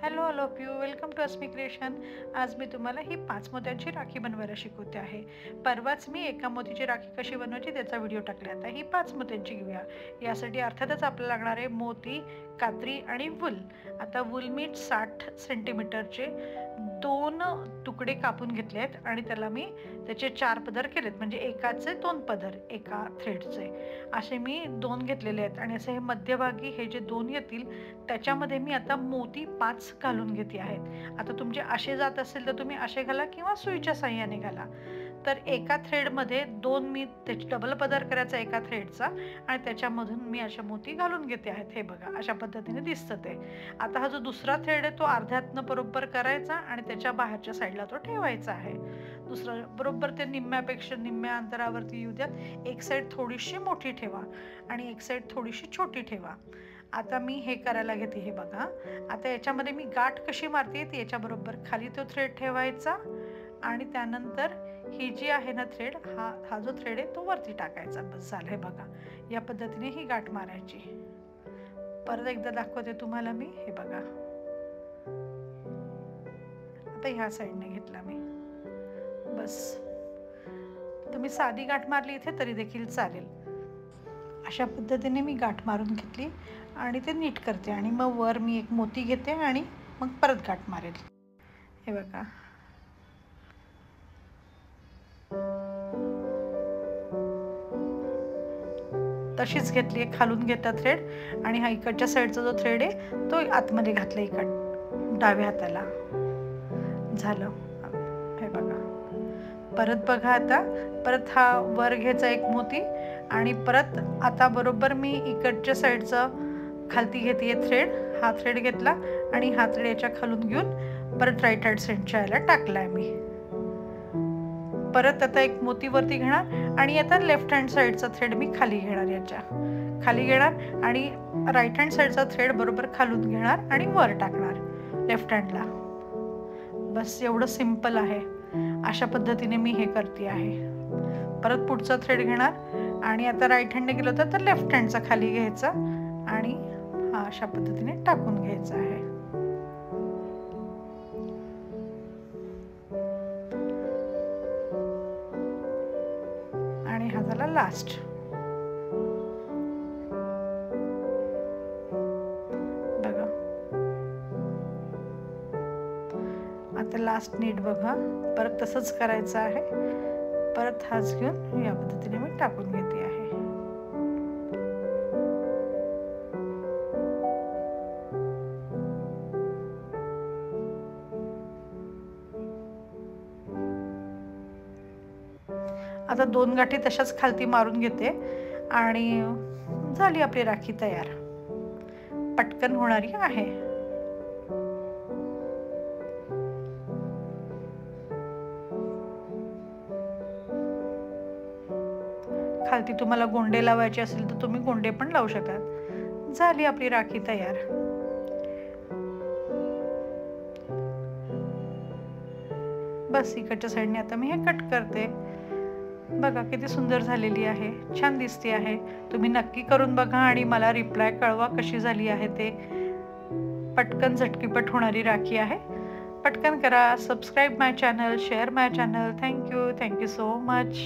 Hello all of you, welcome to Asmi creation. आज मी तुम्हाला ही 5 मोत्यांची राखी बनवायला शिकवते आहे. परवाच मी एका मोतीची राखी कशी बनवायची त्याचा व्हिडिओ टाकला. आता ही 5 मोत्यांची घेऊया. यासाठी अर्थातच आपल्याला लागणार आहे मोती, कात्री आणि वूल. आता वूल मी 60 सेंटीमीटरचे 2 तुकडे कापून घेतले आहेत आणि त्याचे 4 पदर केलेत, म्हणजे एकाचे 2 पदर एका थ्रेडचे असे मी 2 घेतलेले आहेत. आणि असे हे मध्यभागी हे जे 2 येतील त्याच्यामध्ये मी आता मोती 5 घालून घेते आहेत. आता तुमचे असे जात असेल तर तुम्ही असे घाला किंवा सुईच्या साह्याने घाला. तर एका थ्रेडमध्ये 2 मी त्याची डबल पदर करायचा एका थ्रेडचा आणि त्याच्यामधून मी अशा मोती घालून घेते आहेत. हे बघा, अशा पद्धतीने दिसतं ते. आता हा जो दुसरा थ्रेड आहे तो अर्ध्यातनं बरोबर करायचा आणि त्याच्या बाहेरच्या साईडला तो ठेवायचा आहे. दुसरा बरोबर ते निम्म्यापेक्षा निम्म्या अंतरावरती येऊ द्यात. एक साईड थोडीशी मोठी ठेवा आणि एक साईड थोडीशी छोटी ठेवा. आता मी हे करायला घेते. हे बघा, आता याच्यामध्ये मी गाठ कशी मारते ती याच्याबरोबर खाली तो थ्रेड ठेवायचा आणि त्यानंतर ही जी आहे ना थ्रेड, हा जो थ्रेड आहे तो वरती टाकायचा. बस झालं. हे बघा, या पद्धतीने ही गाठ मारायची. परत एकदा दाखवते तुम्हाला मी. हे बघा, आता ह्या साईडने घेतला मी. बस, तुम्ही साधी गाठ मारली इथे तरी देखील चालेल. अशा पद्धतीने मी गाठ मारून घेतली आणि ते नीट करते आणि मग वर मी एक मोती घेते आणि मग परत गाठ मारेल. हे बघा, तशीच घेतली आहे. खालून घेता थ्रेड आणि हा इकडच्या साईडचा जो थ्रेड आहे तो आतमध्ये घातला इकड डाव्या हाताला. झालं. हे बघा, परत बघा. आता परत हा वर घ्यायचा एक मोती आणि परत आता बरोबर मी इकडच्या साईडचा खालती घेते थ्रेड. हा थ्रेड घेतला आणि हा थ्रेड याच्या खालून घेऊन परत राईट हँड साईडच्या याला टाकलाय मी. परत आता एक मोती वरती घेणार आणि आता लेफ्ट हँड साईडचा थ्रेड मी खाली घेणार, याच्या खाली घेणार आणि राईट हँड साईडचा थ्रेड बरोबर खालून घेणार आणि वर टाकणार लेफ्ट हँडला. बस, एवढं सिंपल आहे. अशा पद्धतीने मी हे करते आहे. परत पुढचा थ्रेड घेणार आणि आता राईट हँडने गेलो तर लेफ्ट हँडचा खाली घ्यायचा आणि हा अशा पद्धतीने टाकून घ्यायचा आहे. आणि हा झाला लास्ट. बघा, आता लास्ट नीट बघा. परत तसंच करायचं आहे. परत हाच घेऊन या पद्धतीने मी टाकून घेते आहे. आता 2 गाठी तशाच खालती मारून घेते आणि झाली आपली राखी तयार. पटकन होणारी आहे. खालती तुम्हाला गोंडे लावायचे असेल तर तुम्ही गोंडे पण लावू शकतात. झाली आपली राखी तयार. बस, इकडच्या साईडने आता मी हे कट करते. बघा किती सुंदर झालेली आहे, छान दिसते आहे. तुम्ही नक्की करून बघा आणि मला रिप्लाय कळवा कशी झाली आहे ते. पटकन झटकीपट होणारी राखी आहे. पटकन करा. सबस्क्राईब माय चॅनल, शेअर माय चॅनल. Thank you so much.